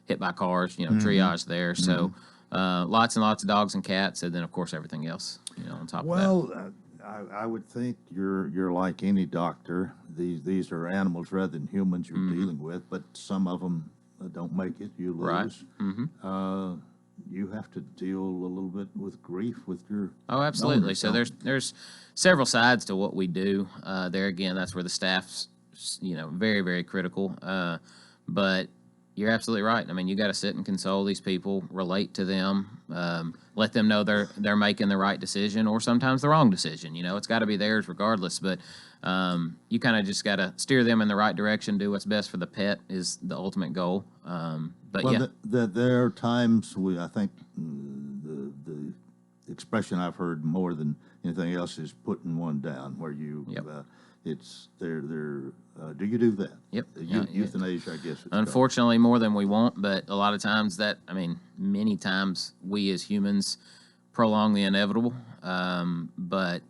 hit by cars, triage there. So lots and lots of dogs and cats, and then of course everything else, on top of that. Well, I would think you're like any doctor. These are animals rather than humans you're dealing with, but some of them don't make it. You lose. Right. Mm-hmm. You have to deal a little bit with grief with your. Oh, absolutely. owners, So there's several sides to what we do. There again, that's where the staff's very, very critical. But you're absolutely right. I mean, you got to sit and console these people, relate to them, let them know they're making the right decision or sometimes the wrong decision. It's got to be theirs regardless. But you kind of just got to steer them in the right direction. Do what's best for the pet is the ultimate goal. But Well, yeah, there are times I think the expression I've heard more than anything else is putting one down, where you it's they're do you do that? Yep. Euthanasia, I guess. It's unfortunately, more than we want, but a lot of times many times we as humans prolong the inevitable. But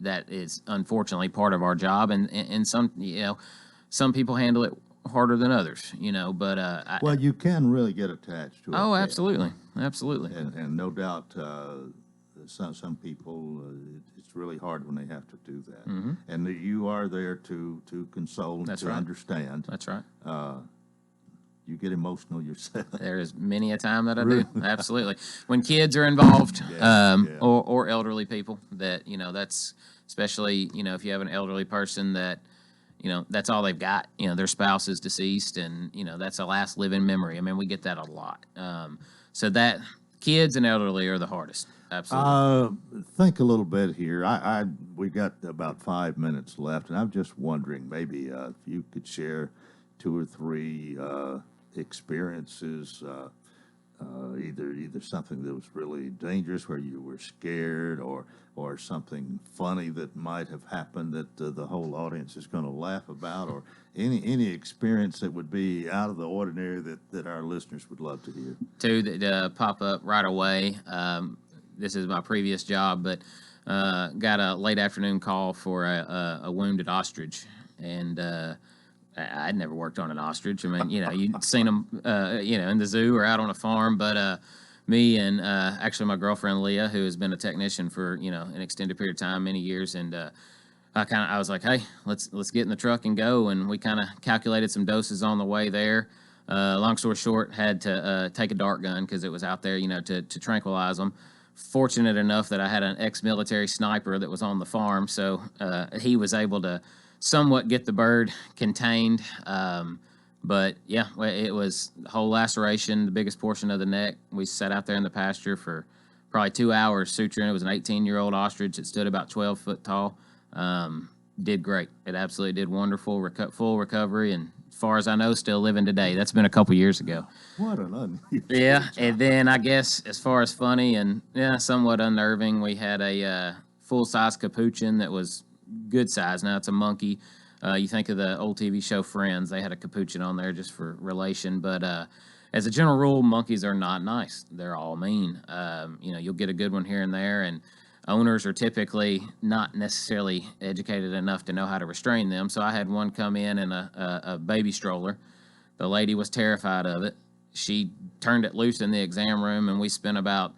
that is unfortunately part of our job, and some people handle it harder than others, but well, you can really get attached to it. oh, absolutely, and no doubt some people it's really hard when they have to do that. And you are there to console and That's to right. understand. That's right. You get emotional yourself. There is many a time that I do. Absolutely. When kids are involved, or elderly people that, that's especially, if you have an elderly person that, that's all they've got, their spouse is deceased and, that's a last living memory. I mean, we get that a lot. So that kids and elderly are the hardest. Absolutely. Think a little bit here. We got about 5 minutes left, and I'm just wondering maybe if you could share 2 or 3 experiences, either something that was really dangerous where you were scared, or something funny that might have happened that the whole audience is going to laugh about, or any experience that would be out of the ordinary that our listeners would love to hear. 2 that pop up right away. This is my previous job, but got a late afternoon call for a wounded ostrich, and I'd never worked on an ostrich. I mean, you'd seen them, in the zoo or out on a farm, but me and actually my girlfriend Leah, who has been a technician for an extended period of time, many years, and I was like, hey, let's get in the truck and go, and we kind of calculated some doses on the way there. Long story short, had to take a dart gun because it was out there, to tranquilize them. Fortunate enough that I had an ex-military sniper that was on the farm, so he was able to somewhat get the bird contained. But yeah, it was whole laceration, the biggest portion of the neck. We sat out there in the pasture for probably 2 hours suturing. It was an 18-year-old ostrich that stood about 12 foot tall. Did great. It absolutely did wonderful, full recovery, and as far as I know, still living today. That's been a couple years ago. What an unusual Yeah, job. and then I guess as far as funny and somewhat unnerving, we had a full-size capuchin that was good size. Now it's a monkey. You think of the old TV show Friends, they had a capuchin on there just for relation. But as a general rule, monkeys are not nice. They're all mean. You'll get a good one here and there, and owners are typically not necessarily educated enough to know how to restrain them. So I had one come in a baby stroller. The lady was terrified of it. She turned it loose in the exam room, and we spent about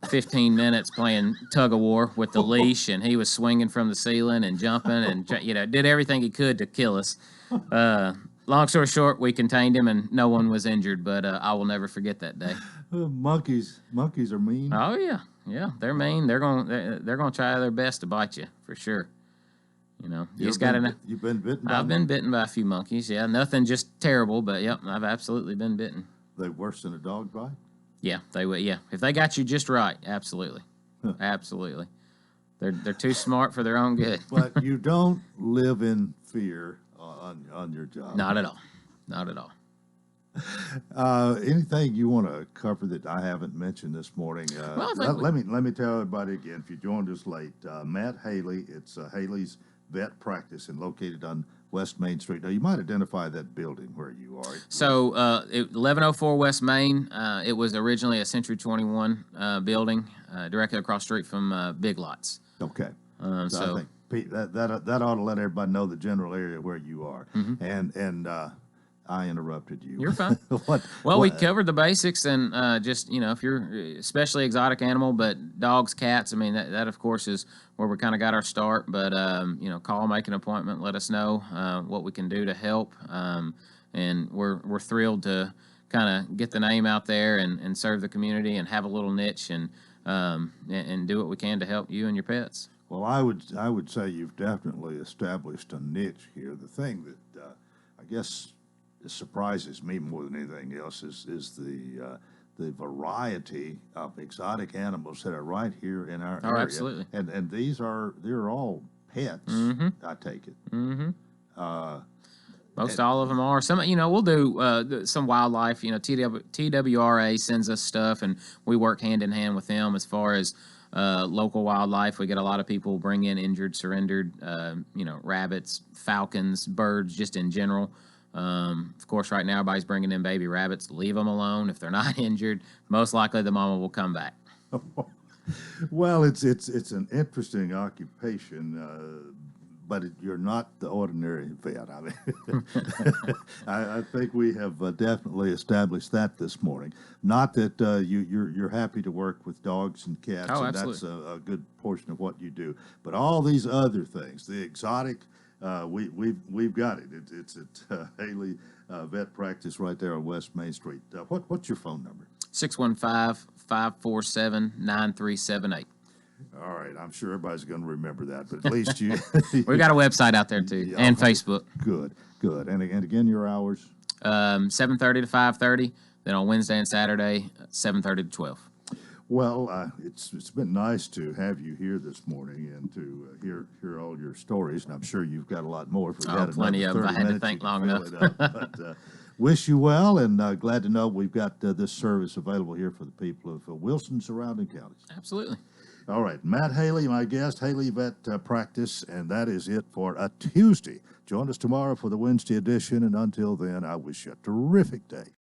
15 minutes playing tug of war with the leash, and he was swinging from the ceiling and jumping and did everything he could to kill us. Long story short, we contained him and no one was injured, but I will never forget that day. Monkeys are mean. Oh yeah, they're mean. They're gonna try their best to bite you for sure. You just gotta. You've been bitten by I've been bitten by a few monkeys. Yeah, nothing just terrible, but yep, I've absolutely been bitten. They worse than a dog bite? Yeah, they would. Yeah, if they got you just right, absolutely, absolutely. They're too smart for their own good. But you don't live in fear on your job. Not at all. Not at all. Anything you want to cover that I haven't mentioned this morning? Let me tell everybody again. If you joined us late, Matt Haley. It's Haley's Vet Practice, and located on West Main Street. Now, you might identify that building where you are. So, 1104 West Main. It was originally a Century 21 building, directly across the street from Big Lots. Okay. So That ought to let everybody know the general area where you are. Mm-hmm. And I interrupted you. You're fine. We covered the basics, and just if you're especially exotic animal, but dogs, cats. I mean, that of course is where we kind of got our start. But call, make an appointment, let us know what we can do to help. And we're thrilled to kind of get the name out there and serve the community and have a little niche and do what we can to help you and your pets. Well, I would say you've definitely established a niche here. The thing that I guess surprises me more than anything else is the variety of exotic animals that are right here in our area. Absolutely. And they're all pets. Mm-hmm. I take it. Mm-hmm. Most all of them are. Some, we'll do some wildlife. TWRA sends us stuff, and we work hand in hand with them as far as local wildlife. We get a lot of people bring in injured, surrendered, rabbits, falcons, birds, just in general. Of course, right now everybody's bringing in baby rabbits. Leave them alone. If they're not injured, most likely the mama will come back. Well, it's an interesting occupation, but you're not the ordinary vet. I mean, I think we have definitely established that this morning. Not that you're happy to work with dogs and cats, Oh, and absolutely. that's a good portion of what you do. But all these other things, the exotic. We've got it. It's at Haley Vet Practice right there on West Main Street. What's your phone number? 615-547-9378. All right, I'm sure everybody's going to remember that, but at least you. We got a website out there too, and Facebook. Good. And again, your hours? 7:30 to 5:30. Then on Wednesday and Saturday, 7:30 to 12. Well, it's been nice to have you here this morning and to hear all your stories, and I'm sure you've got a lot more. Plenty of them. I had to think long enough. But wish you well, and glad to know we've got this service available here for the people of Wilson surrounding counties. Absolutely. All right, Matt Haley, my guest, Haley Vet Practice, and that is it for a Tuesday. Join us tomorrow for the Wednesday edition, and until then, I wish you a terrific day.